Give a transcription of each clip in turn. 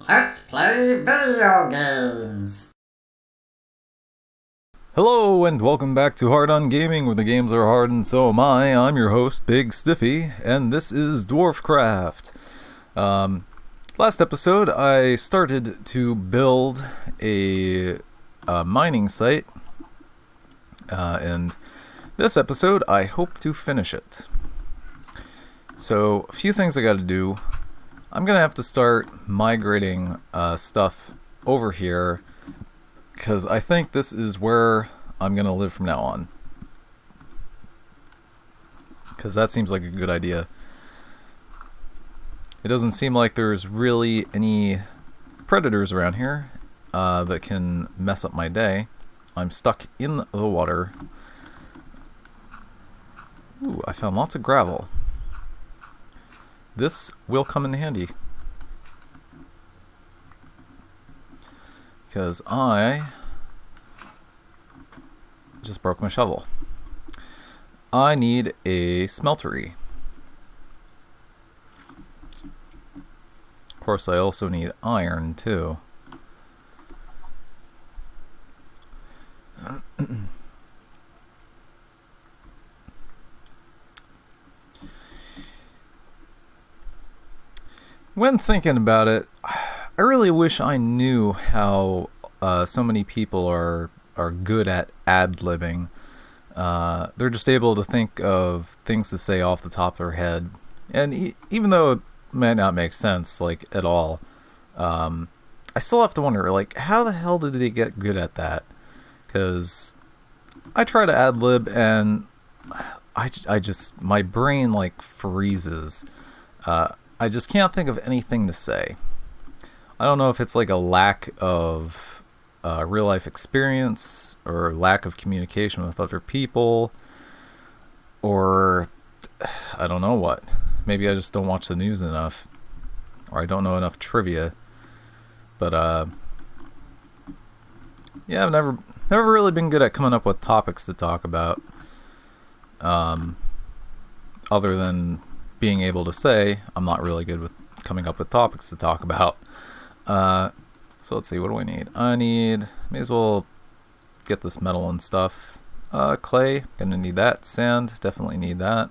Let's play video games! Hello and welcome back to Hard on Gaming, where the games are hard and so am I. I'm your host, BigStiffy, and this is Dwarfcraft. Last episode, I started to build a mining site, and this episode, I hope to finish it. So, a few things I gotta do. I'm gonna have to start migrating stuff over here, because I think this is where I'm going to live from now on. Because that seems like a good idea. It doesn't seem like there's really any predators around here that can mess up my day. I'm stuck in the water. Ooh, I found lots of gravel. This will come in handy. Because I just broke my shovel. I need a smeltery. Of course, I also need iron too. When thinking about it, I really wish I knew how so many people are good at ad-libbing. They're just able to think of things to say off the top of their head, and even though it might not make sense like at all, I still have to wonder, like, how the hell did they get good at that? Because I try to ad-lib and I just my brain like freezes. I just can't think of anything to say. I don't know if it's like a lack of real life experience or lack of communication with other people, or I don't know what. Maybe I just don't watch the news enough, or I don't know enough trivia. But yeah, I've never really been good at coming up with topics to talk about, other than being able to say I'm not really good with coming up with topics to talk about. So let's see, what do I need? May as well get this metal and stuff. Clay, gonna need that. Sand, definitely need that.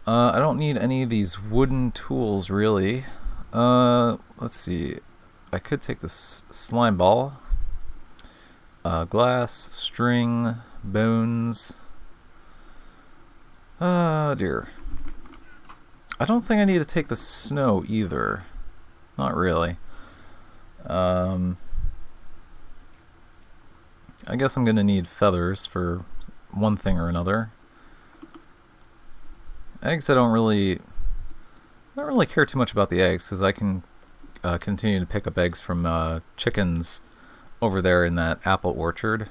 I don't need any of these wooden tools, really. Let's see. I could take this slime ball. Glass, string, bones. Dear. I don't think I need to take the snow either. Not really. I guess I'm gonna need feathers for one thing or another. Eggs, I don't really care too much about the eggs, because I can continue to pick up eggs from chickens over there in that apple orchard.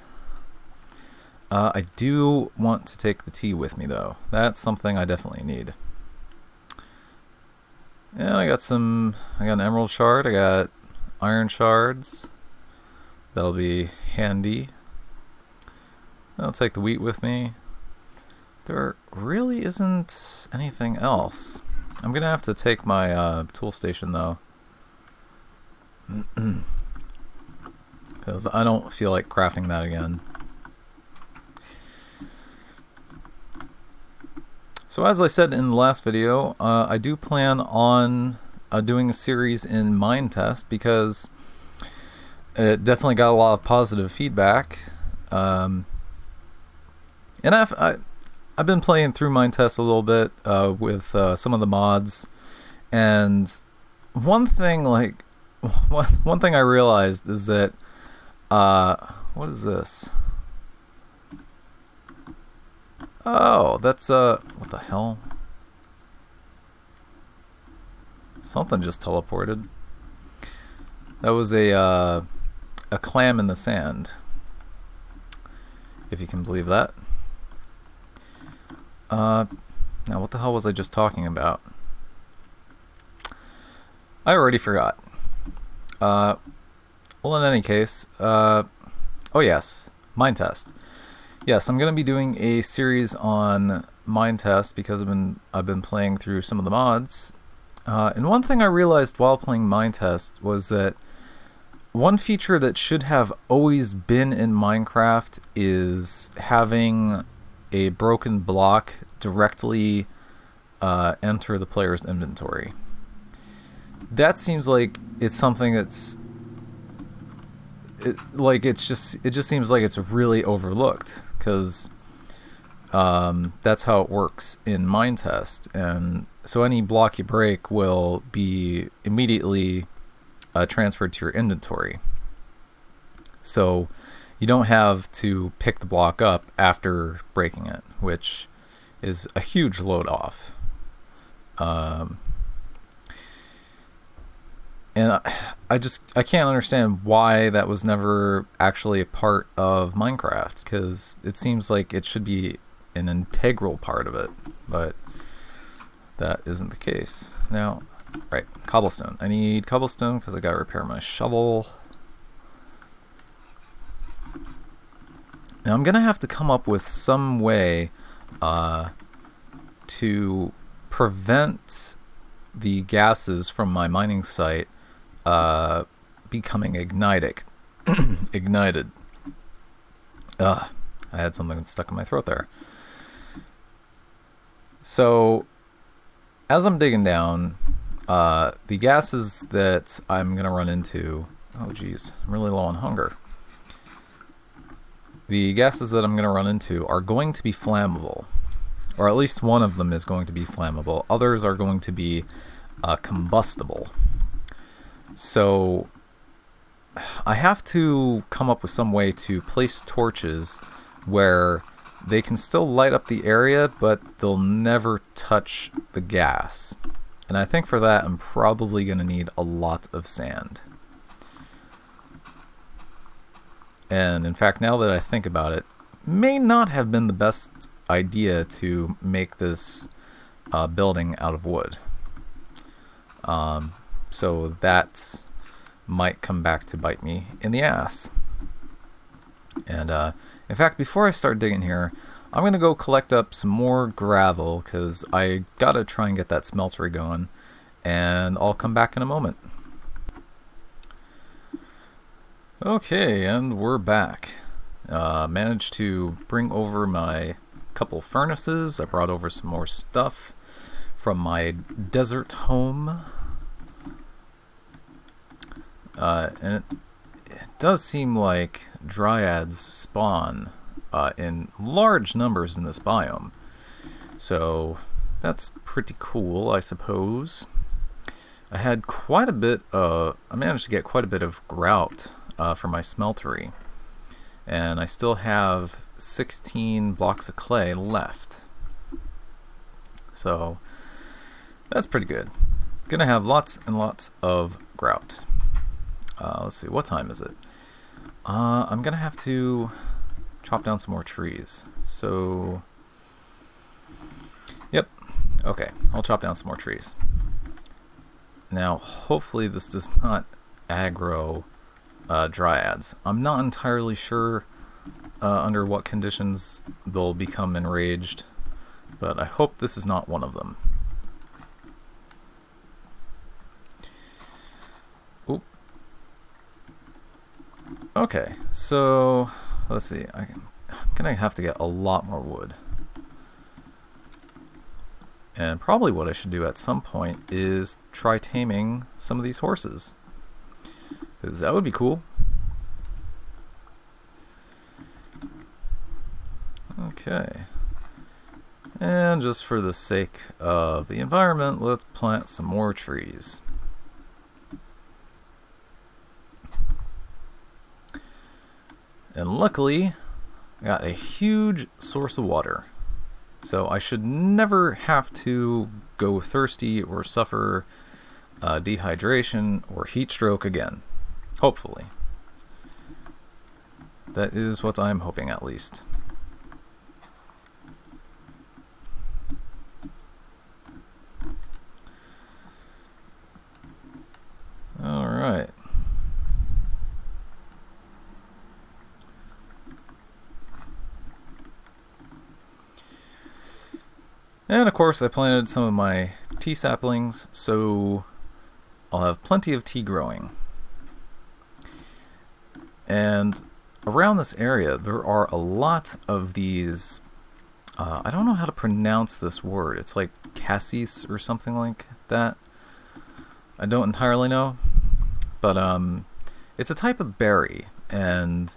I do want to take the tea with me, though. That's something I definitely need. Yeah, I got an emerald shard, I got iron shards. That'll be handy. I'll take the wheat with me. There really isn't anything else. I'm gonna have to take my tool station though, because I don't feel like crafting that again. So as I said in the last video, I do plan on doing a series in Mind Test, because it definitely got a lot of positive feedback. And I've been playing through Mind Test a little bit with some of the mods, and one thing I realized is that what is this? Oh, that's what the hell? Something just teleported. That was a clam in the sand, if you can believe that. Now what the hell was I just talking about? I already forgot. Well, in any case, oh yes, Mind Test. Yes, I'm going to be doing a series on Mind Test, because I've been playing through some of the mods, And one thing I realized while playing Minetest was that one feature that should have always been in Minecraft is having a broken block directly enter the player's inventory. That seems like it's something that's it just seems like it's really overlooked, because that's how it works in Minetest, and so any block you break will be immediately transferred to your inventory. So you don't have to pick the block up after breaking it, which is a huge load off. And I can't understand why that was never actually a part of Minecraft, because it seems like it should be an integral part of it, but that isn't the case. Now, right, cobblestone. I need cobblestone because I gotta repair my shovel. Now I'm gonna have to come up with some way to prevent the gases from my mining site becoming ignited. I had something stuck in my throat there. So, as I'm digging down, the gases that I'm gonna run into... Oh geez, I'm really low on hunger. The gases that I'm gonna run into are going to be flammable. Or at least one of them is going to be flammable. Others are going to be combustible. So I have to come up with some way to place torches where they can still light up the area, but they'll never touch the gas. And I think for that I'm probably going to need a lot of sand. And in fact, now that I think about it, may not have been the best idea to make this building out of wood. So that might come back to bite me in the ass. And in fact, before I start digging here, I'm going to go collect up some more gravel, because I got to try and get that smeltery going, and I'll come back in a moment. Okay, and we're back. Managed to bring over my couple furnaces. I brought over some more stuff from my desert home. And it does seem like dryads spawn in large numbers in this biome. So that's pretty cool, I suppose. I had quite a bit I managed to get quite a bit of grout for my smeltery. And I still have 16 blocks of clay left. So that's pretty good. Gonna have lots and lots of grout. Let's see, what time is it? I'm gonna have to chop down some more trees. So, yep, okay, I'll chop down some more trees. Now, hopefully this does not aggro dryads. I'm not entirely sure under what conditions they'll become enraged, but I hope this is not one of them. Oop. Okay, so let's see. I'm gonna have to get a lot more wood. And probably what I should do at some point is try taming some of these horses, because that would be cool. Okay. And just for the sake of the environment, let's plant some more trees. And luckily, I got a huge source of water. So I should never have to go thirsty or suffer dehydration or heat stroke again. Hopefully. That is what I'm hoping, at least. Alright. And of course I planted some of my tea saplings, so I'll have plenty of tea growing. And around this area, there are a lot of these... I don't know how to pronounce this word. It's like cassis or something like that. I don't entirely know. But it's a type of berry, and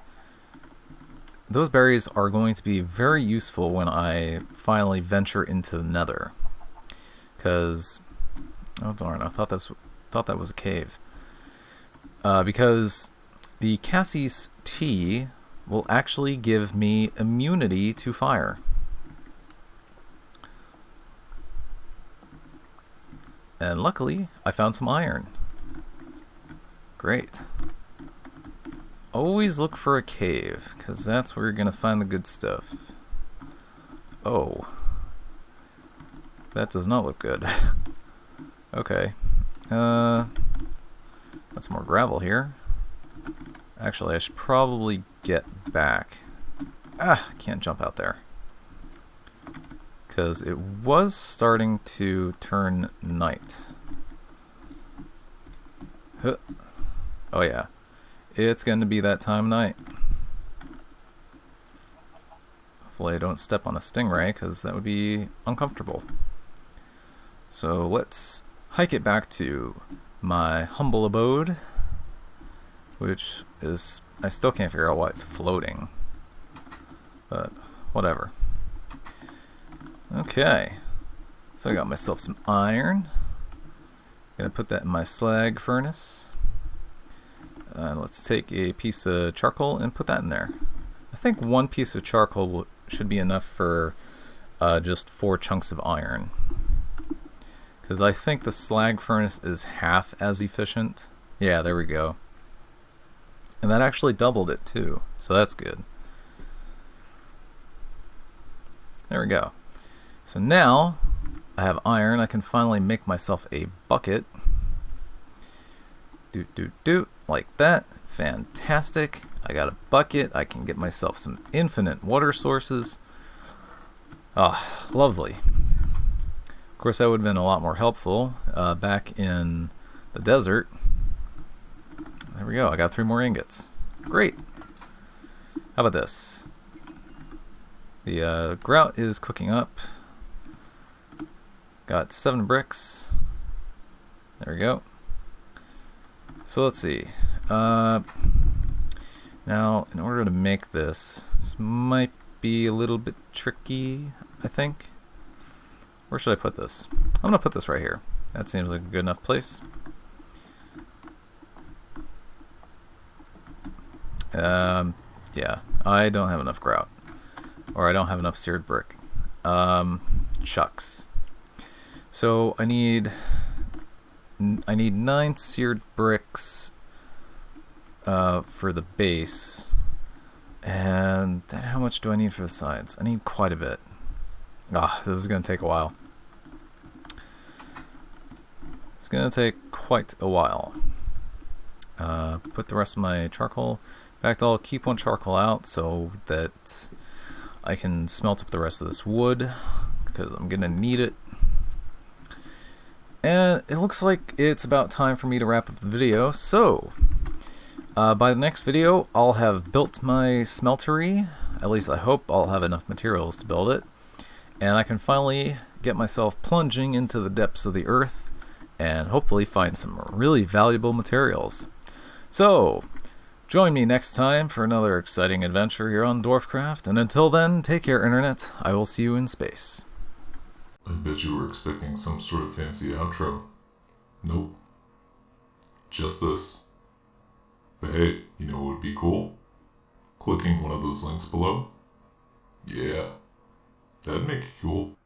those berries are going to be very useful when I finally venture into the nether. Because... oh darn, I thought that was a cave. Because the cassis tea will actually give me immunity to fire. And luckily, I found some iron. Great. Always look for a cave, because that's where you're going to find the good stuff. Oh. That does not look good. Okay. Got some more gravel here. Actually, I should probably get back. Ah, I can't jump out there. Because it was starting to turn night. Huh. Oh yeah. It's going to be that time of night. Hopefully I don't step on a stingray, because that would be uncomfortable. So let's hike it back to my humble abode, which is... I still can't figure out why it's floating. But whatever. Okay. So I got myself some iron. Gonna put that in my slag furnace. Let's take a piece of charcoal and put that in there. I think one piece of charcoal should be enough for just 4 chunks of iron. Because I think the slag furnace is half as efficient. Yeah, there we go. And that actually doubled it too, so that's good. There we go. So now I have iron. I can finally make myself a bucket. Like that. Fantastic. I got a bucket. I can get myself some infinite water sources. Ah, lovely. Of course, that would have been a lot more helpful back in the desert. There we go. I got 3 more ingots. Great. How about this? The grout is cooking up. Got 7 bricks. There we go. So let's see. Now, in order to make this might be a little bit tricky, I think. Where should I put this? I'm going to put this right here. That seems like a good enough place. Yeah, I don't have enough grout. Or I don't have enough seared brick. Shucks. So I need 9 seared bricks for the base. And then how much do I need for the sides? I need quite a bit. Ah, this is going to take a while. It's going to take quite a while. Put the rest of my charcoal. In fact, I'll keep 1 charcoal out so that I can smelt up the rest of this wood, because I'm going to need it. And it looks like it's about time for me to wrap up the video, so by the next video I'll have built my smeltery. At least I hope I'll have enough materials to build it, and I can finally get myself plunging into the depths of the earth and hopefully find some really valuable materials. So join me next time for another exciting adventure here on Dwarfcraft, and until then, take care, Internet. I will see you in space. I bet you were expecting some sort of fancy outro. Nope. Just this. But hey, you know what would be cool? Clicking one of those links below? Yeah, that'd make it cool.